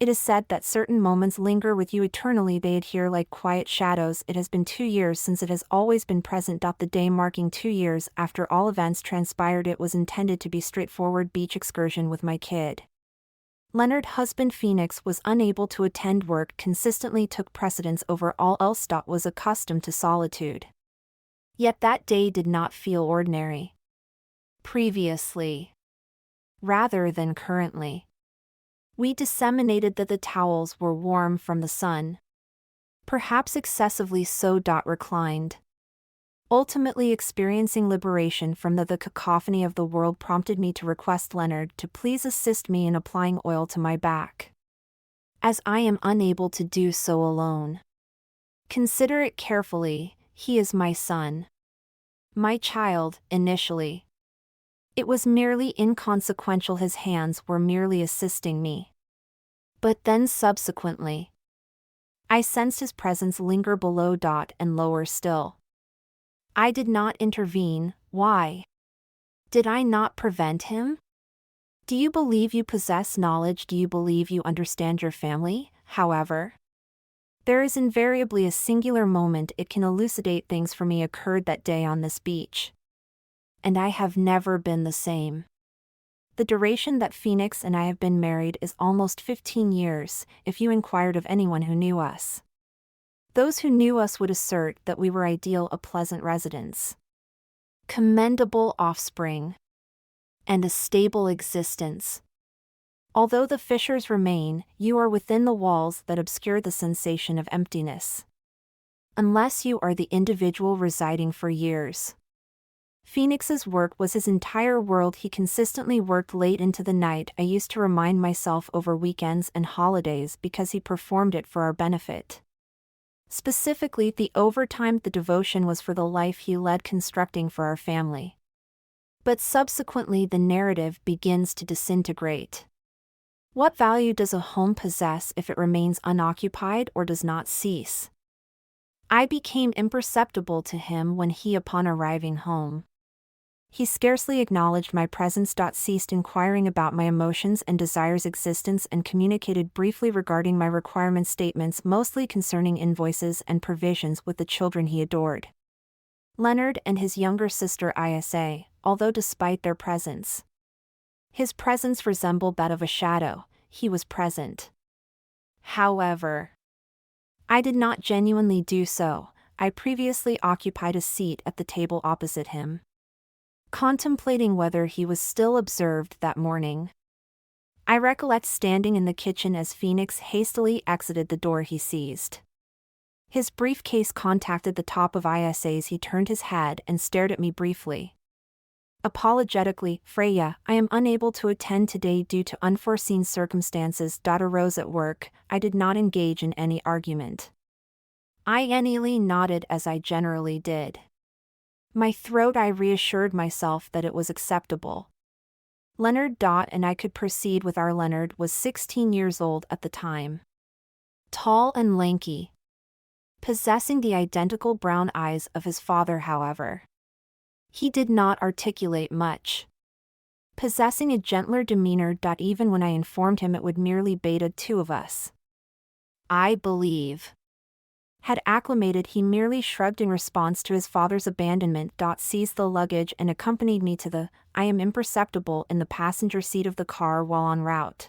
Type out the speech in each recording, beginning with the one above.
It is said that certain moments linger with you eternally. They adhere like quiet shadows. It has been 2 years since it has always been present. The day marking 2 years after all events transpired, it was intended to be straightforward beach excursion with my kid. Leonard, husband Phoenix, was unable to attend work, consistently took precedence over all else. Was accustomed to solitude. Yet that day did not feel ordinary. Previously, rather than currently, we disseminated that the towels were warm from the sun. Perhaps excessively so. Reclined. Ultimately experiencing liberation from the cacophony of the world prompted me to request Leonard to please assist me in applying oil to my back, as I am unable to do so alone. Consider it carefully, he is my son. My child, initially. It was merely inconsequential, his hands were merely assisting me. But then subsequently, I sensed his presence linger below. And lower still. I did not intervene. Why? Did I not prevent him? Do you believe you possess knowledge? Do you believe you understand your family? However, there is invariably a singular moment it can elucidate things for me occurred that day on this beach. And I have never been the same. The duration that Phoenix and I have been married is almost 15 years, if you inquired of anyone who knew us. Those who knew us would assert that we were ideal, a pleasant residence, commendable offspring, and a stable existence. Although the fissures remain, you are within the walls that obscure the sensation of emptiness. Unless you are the individual residing for years. Phoenix's work was his entire world. He consistently worked late into the night. I used to remind myself over weekends and holidays because he performed it for our benefit. Specifically, the overtime, the devotion was for the life he led constructing for our family. But subsequently the narrative begins to disintegrate. What value does a home possess if it remains unoccupied or does not cease? I became imperceptible to him when he, upon arriving home, he scarcely acknowledged my presence. Ceased inquiring about my emotions and desires' existence and communicated briefly regarding my requirement statements, mostly concerning invoices and provisions with the children he adored. Leonard and his younger sister Isa, although despite their presence, his presence resembled that of a shadow, he was present. However, I did not genuinely do so. I previously occupied a seat at the table opposite him, contemplating whether he was still observed that morning. I recollect standing in the kitchen as Phoenix hastily exited the door he seized. His briefcase contacted the top of Isa's. He turned his head and stared at me briefly. Apologetically, Freya, I am unable to attend today due to unforeseen circumstances. Arose at work. I did not engage in any argument. I angrily nodded as I generally did. My throat, I reassured myself that it was acceptable. Leonard. And I could proceed with our Leonard was 16 years old at the time. Tall and lanky, possessing the identical brown eyes of his father. However, he did not articulate much, possessing a gentler demeanor. Even when I informed him it would merely beta two of us, I believe, had acclimated, he merely shrugged in response to his father's abandonment. Seized the luggage and accompanied me to the, I am imperceptible, in the passenger seat of the car while en route.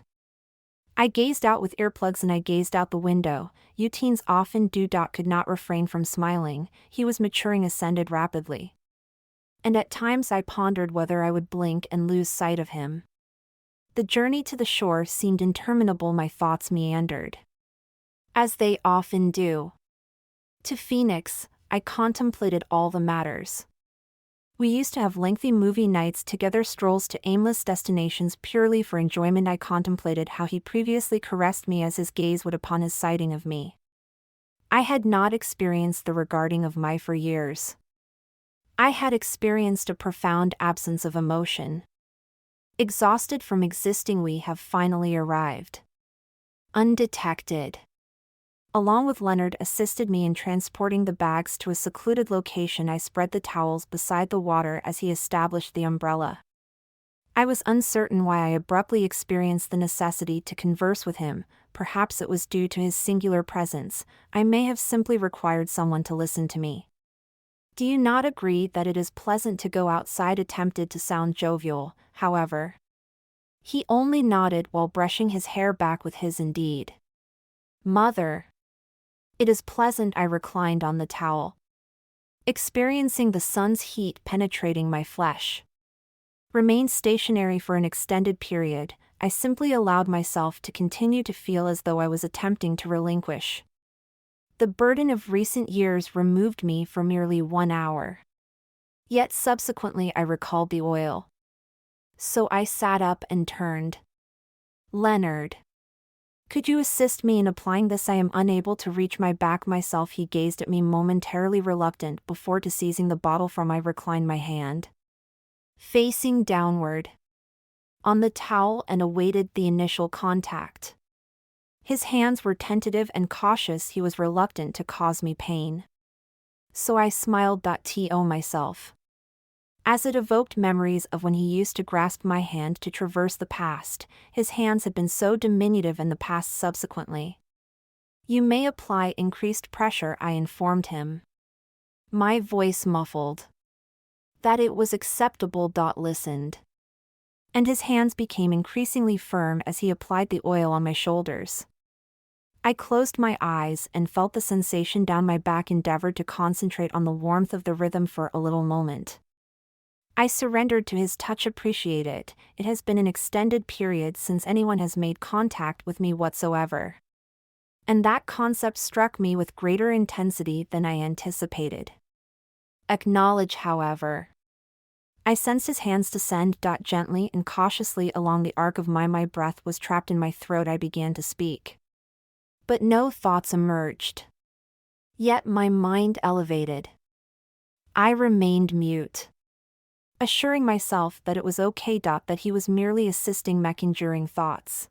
I gazed out with earplugs and I gazed out the window. You teens often do. Could not refrain from smiling. He was maturing, ascended rapidly. And at times I pondered whether I would blink and lose sight of him. The journey to the shore seemed interminable. My thoughts meandered, as they often do. To Phoenix, I contemplated all the matters. We used to have lengthy movie nights together, strolls to aimless destinations purely for enjoyment. I contemplated how he previously caressed me as his gaze would upon his sighting of me. I had not experienced the regarding of my for years. I had experienced a profound absence of emotion. Exhausted from existing, we have finally arrived. Undetected. Along with Leonard, assisted me in transporting the bags to a secluded location. I spread the towels beside the water as he established the umbrella. I was uncertain why I abruptly experienced the necessity to converse with him, perhaps it was due to his singular presence. I may have simply required someone to listen to me. Do you not agree that it is pleasant to go outside? Attempted to sound jovial, however. He only nodded while brushing his hair back with his indeed. Mother. It is pleasant. I reclined on the towel, experiencing the sun's heat penetrating my flesh. Remained stationary for an extended period. I simply allowed myself to continue to feel as though I was attempting to relinquish the burden of recent years removed me for merely 1 hour. Yet subsequently I recalled the oil. So I sat up and turned. Leonard. Could you assist me in applying this? I am unable to reach my back myself. He gazed at me momentarily reluctant before to seizing the bottle from I reclined my hand, facing downward, on the towel and awaited the initial contact. His hands were tentative and cautious. He was reluctant to cause me pain. So I smiled to myself, as it evoked memories of when he used to grasp my hand to traverse the past. His hands had been so diminutive in the past. Subsequently, you may apply increased pressure, I informed him, my voice muffled. That it was acceptable. Listened. And his hands became increasingly firm as he applied the oil on my shoulders. I closed my eyes and felt the sensation down my back, endeavored to concentrate on the warmth of the rhythm for a little moment. I surrendered to his touch. Appreciate it. It has been an extended period since anyone has made contact with me whatsoever. And that concept struck me with greater intensity than I anticipated. Acknowledge, however. I sensed his hands descend gently and cautiously along the arc of my breath was trapped in my throat. I began to speak, but no thoughts emerged. Yet my mind elevated. I remained mute, assuring myself that it was okay. That he was merely assisting me conjuring thoughts.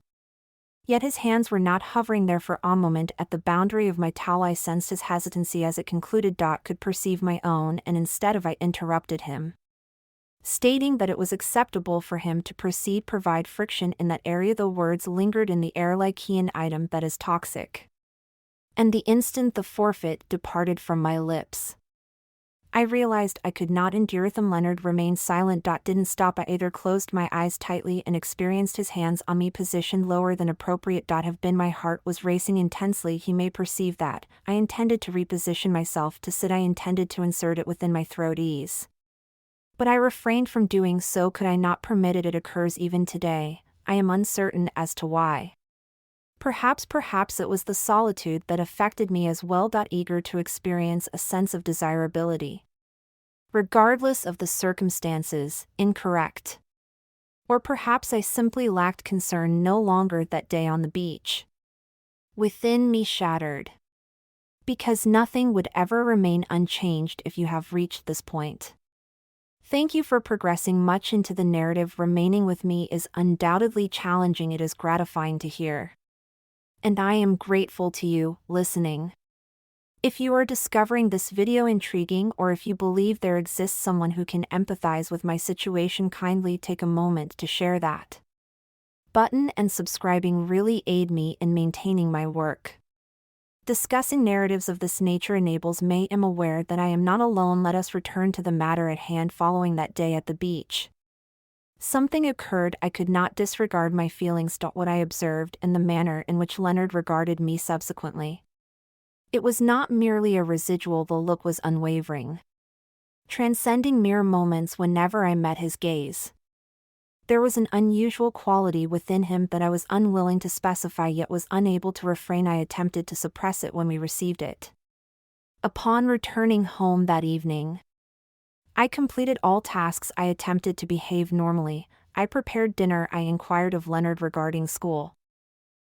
Yet his hands were not hovering there for a moment at the boundary of my towel. I sensed his hesitancy as it concluded. Could perceive my own, and instead of I interrupted him, stating that it was acceptable for him to proceed. Provide friction in that area. The words lingered in the air like an item that is toxic. And the instant the forfeit departed from my lips, I realized I could not endure them. Leonard remained silent. Didn't stop. I either closed my eyes tightly and experienced his hands on me positioned lower than appropriate. Have been. My heart was racing intensely. He may perceive that I intended to reposition myself to sit. I intended to insert it within my throat ease. But I refrained from doing so. Could I not permit it? It occurs even today. I am uncertain as to why. Perhaps it was the solitude that affected me as well. Eager to experience a sense of desirability, regardless of the circumstances. Incorrect. Or perhaps I simply lacked concern no longer. That day on the beach, within me shattered. Because nothing would ever remain unchanged if you have reached this point. Thank you for progressing much into the narrative. Remaining with me is undoubtedly challenging. It is gratifying to hear. And I am grateful to you, listening. If you are discovering this video intriguing, or if you believe there exists someone who can empathize with my situation, kindly take a moment to share that button, and subscribing really aid me in maintaining my work. Discussing narratives of this nature enables me. I am aware that I am not alone. Let us return to the matter at hand. Following that day at the beach, something occurred. I could not disregard my feelings. What I observed and the manner in which Leonard regarded me subsequently, it was not merely a residual. The look was unwavering, transcending mere moments. Whenever I met his gaze, there was an unusual quality within him that I was unwilling to specify, yet was unable to refrain. I attempted to suppress it when we received it. Upon returning home that evening, I completed all tasks. I attempted to behave normally. I prepared dinner. I inquired of Leonard regarding school,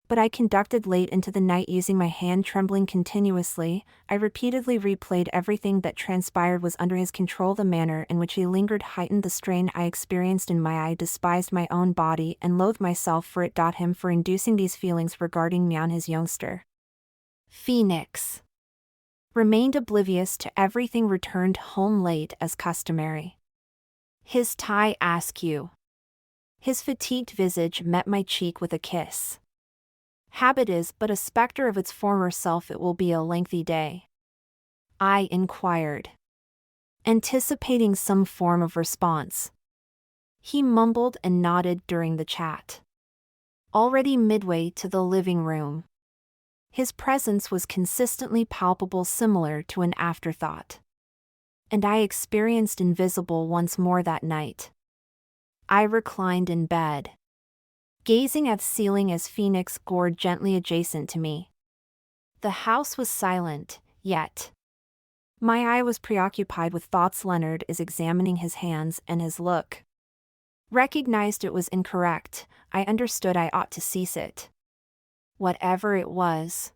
but I conducted late into the night using my hand trembling continuously. I repeatedly replayed everything that transpired was under his control. The manner in which he lingered heightened the strain I experienced in my eye. Despised my own body and loathed myself for it. Him for inducing these feelings regarding me on his youngster. Phoenix remained oblivious to everything. Returned home late as customary. His tie askew. His fatigued visage met my cheek with a kiss. Habit is but a specter of its former self. It will be a lengthy day. I inquired, anticipating some form of response. He mumbled and nodded during the chat. Already midway to the living room. His presence was consistently palpable, similar to an afterthought. And I experienced invisible once more that night. I reclined in bed, gazing at the ceiling as Phoenix gored gently adjacent to me. The house was silent, yet my eye was preoccupied with thoughts. Leonard is examining his hands, and his look recognized it was incorrect. I understood I ought to cease it. Whatever it was.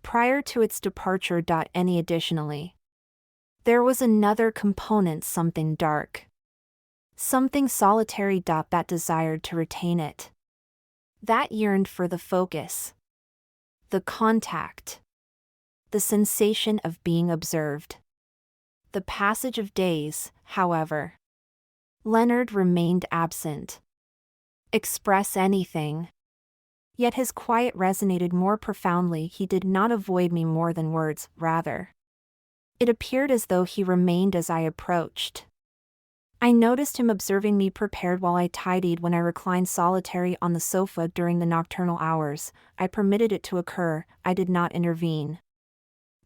Prior to its departure. Any additionally. There was another component, something dark. Something solitary. That desired to retain it. That yearned for the focus. The contact. The sensation of being observed. The passage of days, however. Leonard remained absent. Express anything. Yet his quiet resonated more profoundly. He did not avoid me more than words, rather. It appeared as though he remained as I approached. I noticed him observing me, prepared while I tidied. When I reclined solitary on the sofa during the nocturnal hours, I permitted it to occur. I did not intervene.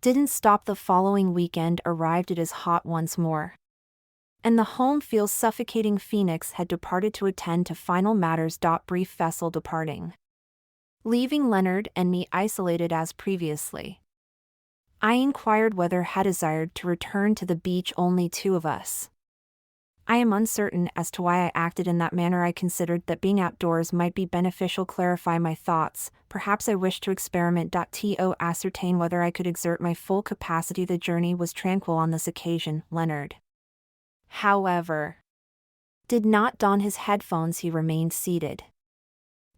Didn't stop. The following weekend arrived. It is hot once more. And the home feels suffocating. Phoenix had departed to attend to final matters. Brief vessel departing, leaving Leonard and me isolated as previously. I inquired whether had desired to return to the beach, only two of us. I am uncertain as to why I acted in that manner. I considered that being outdoors might be beneficial. Clarify my thoughts. Perhaps I wished to experiment. To ascertain whether I could exert my full capacity. The journey was tranquil on this occasion. Leonard, however, did not don his headphones. He remained seated,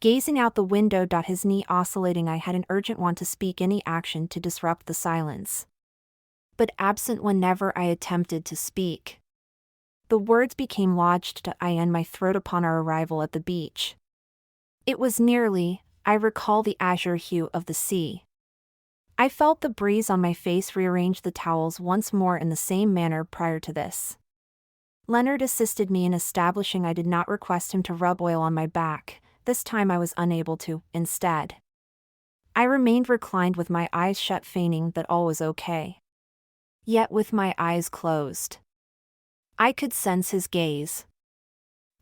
gazing out the window. His knee oscillating. I had an urgent want to speak, any action to disrupt the silence. But absent whenever I attempted to speak. The words became lodged in my throat upon our arrival at the beach. It was nearly, I recall, the azure hue of the sea. I felt the breeze on my face. Rearranged the towels once more in the same manner prior to this. Leonard assisted me in establishing. I did not request him to rub oil on my back. This time I was unable to. Instead, I remained reclined with my eyes shut, feigning that all was okay. Yet with my eyes closed, I could sense his gaze.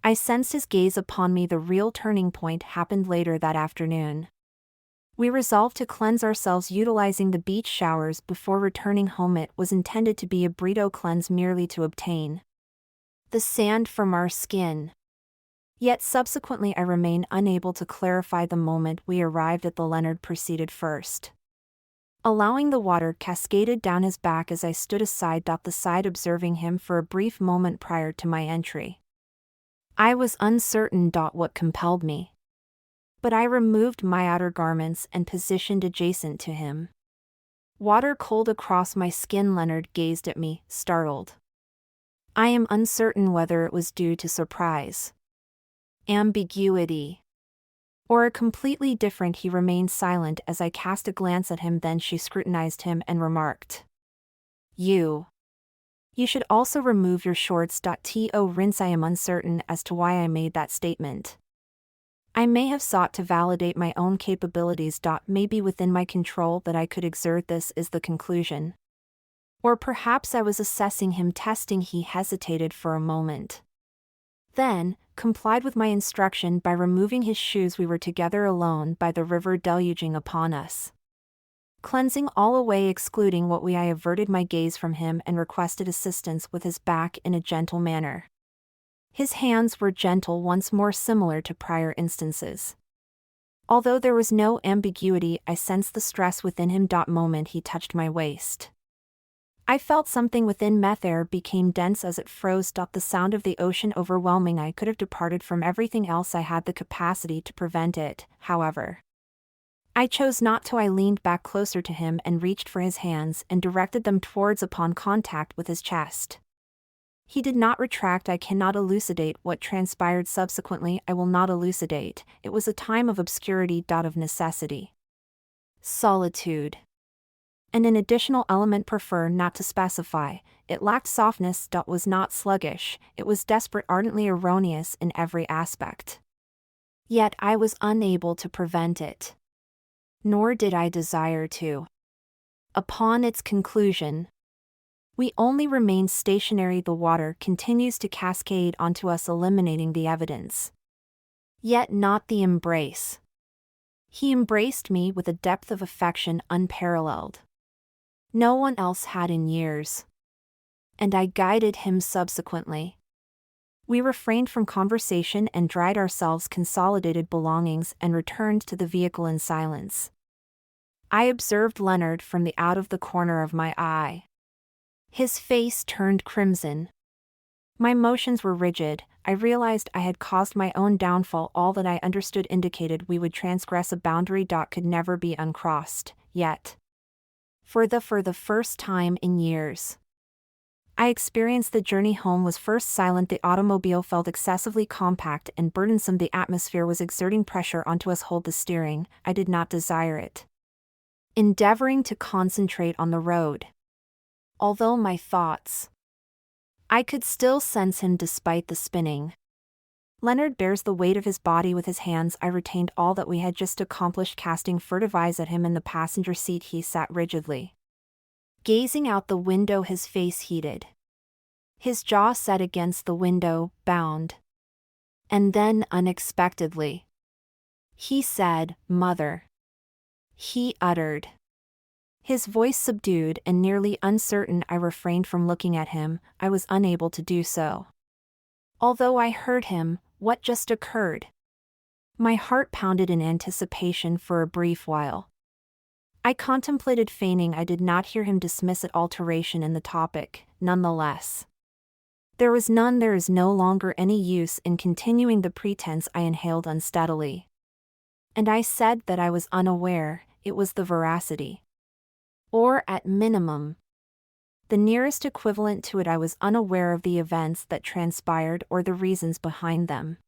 I sensed his gaze upon me. The real turning point happened later that afternoon. We resolved to cleanse ourselves utilizing the beach showers before returning home. It was intended to be a burrito cleanse, merely to obtain the sand from our skin. Yet subsequently I remain unable to clarify the moment we arrived at the. Leonard proceeded first, allowing the water cascaded down his back as I stood aside. The side observing him for a brief moment prior to my entry. I was uncertain what compelled me. But I removed my outer garments and positioned adjacent to him. Water cold across my skin. Leonard gazed at me, startled. I am uncertain whether it was due to surprise, ambiguity, or a completely different. He remained silent as I cast a glance at him. Then she scrutinized him and remarked, You should also remove your shorts. To rinse. I am uncertain as to why I made that statement. I may have sought to validate my own capabilities. May be within my control that I could exert this, is the conclusion. Or perhaps I was assessing him, testing. He hesitated for a moment, then complied with my instruction by removing his shoes. We were together alone by the river deluging upon us. Cleansing all away, excluding what I averted my gaze from him and requested assistance with his back in a gentle manner. His hands were gentle, once more similar to prior instances. Although there was no ambiguity, I sensed the stress within him. Moment he touched my waist, I felt something within. Air became dense as it froze. The sound of the ocean overwhelming. I could have departed from everything else. I had the capacity to prevent it, however. I chose not to. I leaned back closer to him and reached for his hands and directed them towards upon contact with his chest. He did not retract. I cannot elucidate what transpired subsequently. I will not elucidate. It was a time of obscurity. Of necessity. Solitude. And an additional element prefer not to specify. It lacked softness. Was not sluggish. It was desperate, ardently erroneous in every aspect. Yet I was unable to prevent it. Nor did I desire to. Upon its conclusion, we only remain stationary. The water continues to cascade onto us, eliminating the evidence. Yet not the embrace. He embraced me with a depth of affection unparalleled. No one else had in years. And I guided him subsequently. We refrained from conversation and dried ourselves, consolidated belongings, and returned to the vehicle in silence. I observed Leonard from the out of the corner of my eye. His face turned crimson. My motions were rigid. I realized I had caused my own downfall. All that I understood indicated we would transgress a boundary. Could never be uncrossed, yet. For the first time in years, I experienced the journey home was first silent. The automobile felt excessively compact and burdensome. The atmosphere was exerting pressure onto us. Hold the steering. I did not desire it. Endeavoring to concentrate on the road. Although my thoughts, I could still sense him despite the spinning. Leonard bears the weight of his body with his hands. I retained all that we had just accomplished. Casting furtive eyes at him in the passenger seat, he sat rigidly. Gazing out the window, his face heated. His jaw set against the window, bound. And then, unexpectedly, he said, "Mother." He uttered. His voice subdued and nearly uncertain. I refrained from looking at him. I was unable to do so. Although I heard him, what just occurred? My heart pounded in anticipation for a brief while. I contemplated feigning I did not hear him dismiss it. Alteration in the topic, nonetheless. There was none. There is no longer any use in continuing the pretense. I inhaled unsteadily. And I said that I was unaware. It was the veracity. Or at minimum, the nearest equivalent to it. I was unaware of the events that transpired or the reasons behind them.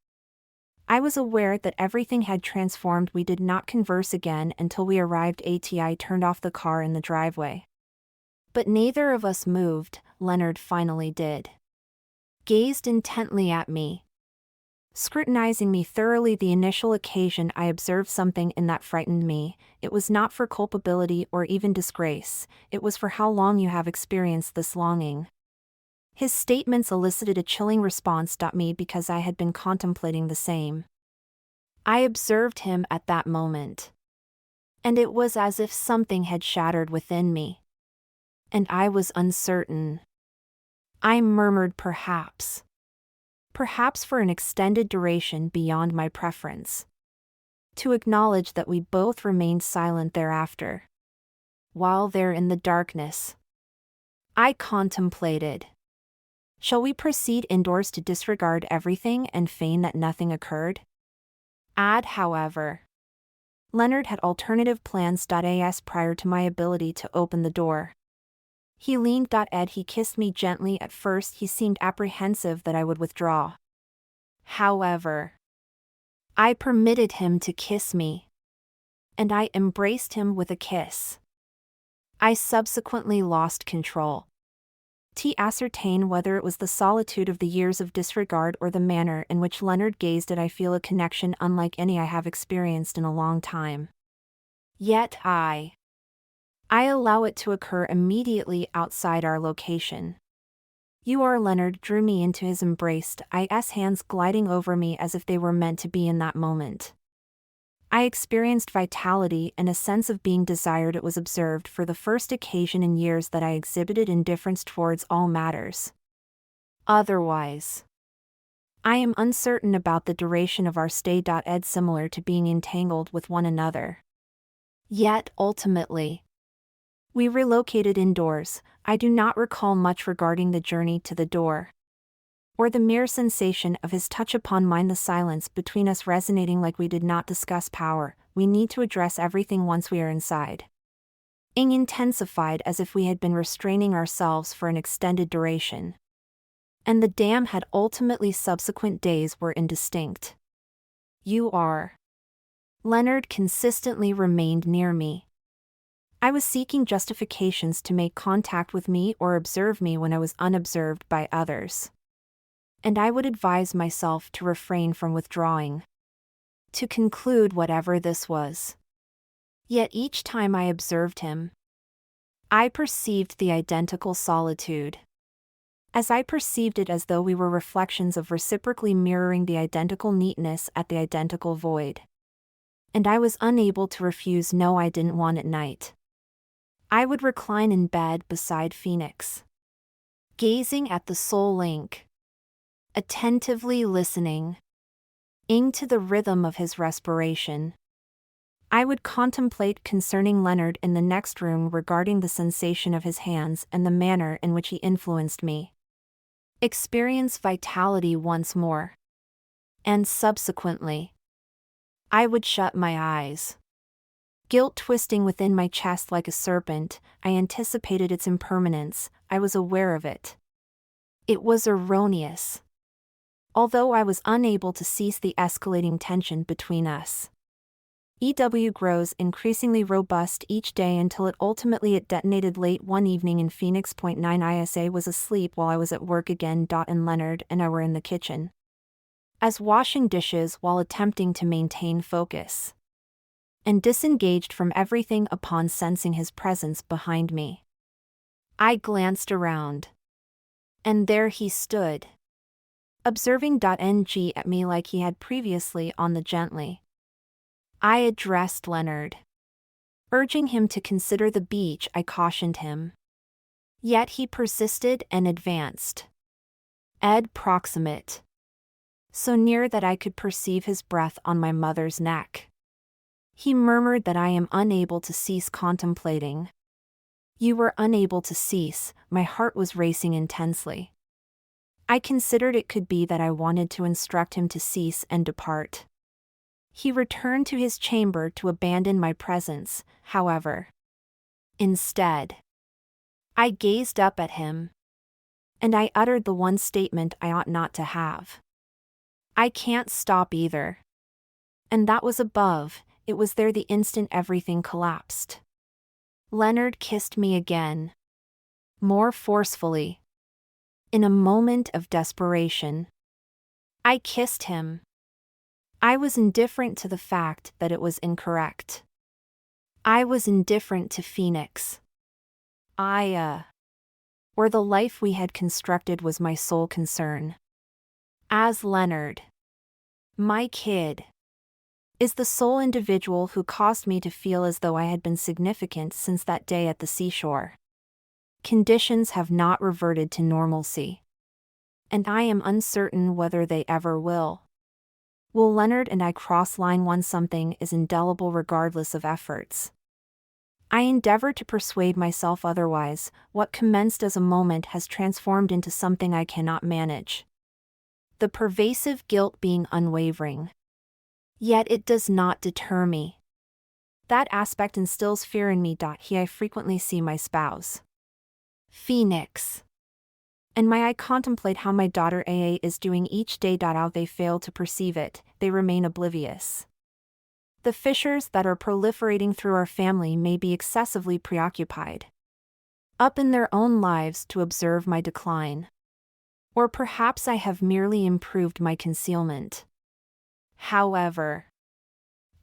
I was aware that everything had transformed. We did not converse again until we arrived at. I turned off the car in the driveway. But neither of us moved. Leonard finally did. Gazed intently at me. Scrutinizing me thoroughly. The initial occasion I observed something in that frightened me. It was not for culpability or even disgrace. It was for how long you have experienced this longing. His statements elicited a chilling response. Me because I had been contemplating the same. I observed him at that moment. And it was as if something had shattered within me. And I was uncertain. I murmured perhaps. Perhaps for an extended duration beyond my preference. To acknowledge that we both remained silent thereafter. While there in the darkness, I contemplated. Shall we proceed indoors to disregard everything and feign that nothing occurred? However, Leonard had alternative plans. As prior to my ability to open the door. He leaned. He kissed me gently. At first he seemed apprehensive that I would withdraw. However, I permitted him to kiss me. And I embraced him with a kiss. I subsequently lost control. To ascertain whether it was the solitude of the years of disregard or the manner in which Leonard gazed at I feel a connection unlike any I have experienced in a long time. Yet I allow it to occur immediately outside our location. Leonard drew me into his embrace. His hands gliding over me as if they were meant to be in that moment. I experienced vitality and a sense of being desired. It was observed for the first occasion in years that I exhibited indifference towards all matters. Otherwise, I am uncertain about the duration of our stay. Similar to being entangled with one another. Yet ultimately, we relocated indoors. I do not recall much regarding the journey to the door. Or the mere sensation of his touch upon mine. The silence between us resonating like we did not discuss power. We need to address everything once we are inside. Intensified as if we had been restraining ourselves for an extended duration. And the damn had ultimately subsequent days were indistinct. You are. Leonard consistently remained near me. I was seeking justifications to make contact with me or observe me when I was unobserved by others. And I would advise myself to refrain from withdrawing. To conclude whatever this was. Yet each time I observed him, I perceived the identical solitude. As I perceived it as though we were reflections of reciprocally mirroring the identical neatness at the identical void. And I was unable to refuse no I didn't want at night. I would recline in bed beside Phoenix, gazing at the soul link, attentively listening to the rhythm of his respiration. I would contemplate concerning Leonard in the next room regarding the sensation of his hands and the manner in which he influenced me. Experience vitality once more. And subsequently, I would shut my eyes. Guilt twisting within my chest like a serpent, I anticipated its impermanence, I was aware of it. It was erroneous. Although I was unable to cease the escalating tension between us. EW grows increasingly robust each day until it ultimately detonated late one evening in Phoenix. 9 ISA was asleep while I was at work again. And Leonard and I were in the kitchen. As washing dishes while attempting to maintain focus. And disengaged from everything upon sensing his presence behind me. I glanced around. And there he stood. Observing. Ng at me like he had previously on the gently. I addressed Leonard. Urging him to consider the beach, I cautioned him. Yet he persisted and advanced. Proximate. So near that I could perceive his breath on my mother's neck. He murmured that I am unable to cease contemplating. You were unable to cease, my heart was racing intensely. I considered it could be that I wanted to instruct him to cease and depart. He returned to his chamber to abandon my presence, however. Instead, I gazed up at him. And I uttered the one statement I ought not to have. I can't stop either. And that was above, it was there the instant everything collapsed. Leonard kissed me again. More forcefully. In a moment of desperation. I kissed him. I was indifferent to the fact that it was incorrect. I was indifferent to Phoenix. Or the life we had constructed was my sole concern. As Leonard, my kid, is the sole individual who caused me to feel as though I had been significant since that day at the seashore. Conditions have not reverted to normalcy. And I am uncertain whether they ever will. Will Leonard and I cross line once something is indelible regardless of efforts? I endeavor to persuade myself otherwise. What commenced as a moment has transformed into something I cannot manage. The pervasive guilt being unwavering. Yet it does not deter me. That aspect instills fear in me. I frequently see my spouse, Phoenix, and my eye contemplate how my daughter AA is doing each day. How they fail to perceive it, they remain oblivious. The fissures that are proliferating through our family may be excessively preoccupied. Up in their own lives to observe my decline. Or perhaps I have merely improved my concealment. However,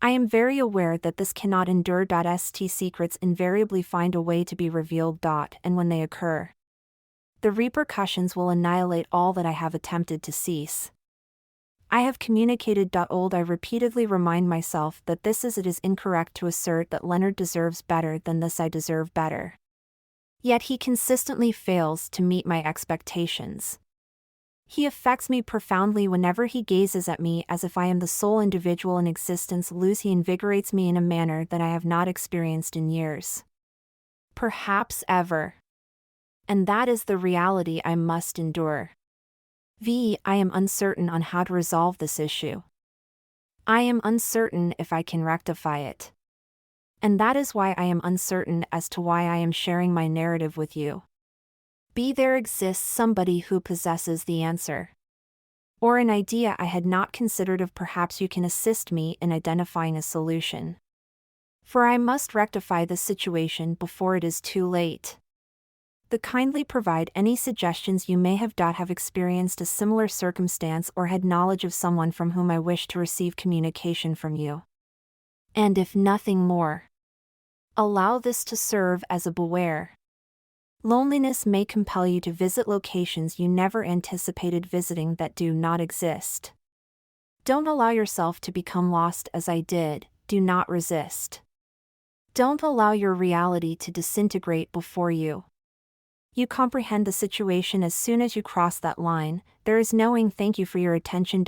I am very aware that this cannot endure. St secrets invariably find a way to be revealed. And when they occur, the repercussions will annihilate all that I have attempted to cease. I have communicated. I repeatedly remind myself that it is incorrect to assert that Leonard deserves better than this. I deserve better. Yet he consistently fails to meet my expectations. He affects me profoundly whenever he gazes at me as if I am the sole individual in existence. He invigorates me in a manner that I have not experienced in years. Perhaps ever. And that is the reality I must endure. I am uncertain on how to resolve this issue. I am uncertain if I can rectify it. And that is why I am uncertain as to why I am sharing my narrative with you. B. There exists somebody who possesses the answer. Or an idea I had not considered of. Perhaps you can assist me in identifying a solution. For I must rectify this situation before it is too late. The kindly provide any suggestions you may have experienced a similar circumstance or had knowledge of someone from whom I wish to receive communication from you. And if nothing more, allow this to serve as a beware. Loneliness may compel you to visit locations you never anticipated visiting that do not exist. Don't allow yourself to become lost as I did. Do not resist. Don't allow your reality to disintegrate before you. You comprehend the situation as soon as you cross that line. There is knowing. Thank you for your attention.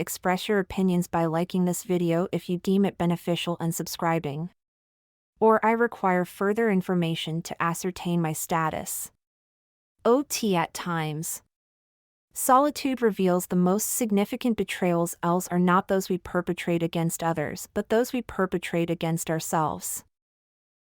Express your opinions by liking this video if you deem it beneficial and subscribing. Or I require further information to ascertain my status. OT. At times, solitude reveals the most significant betrayals. Are not those we perpetrate against others, but those we perpetrate against ourselves.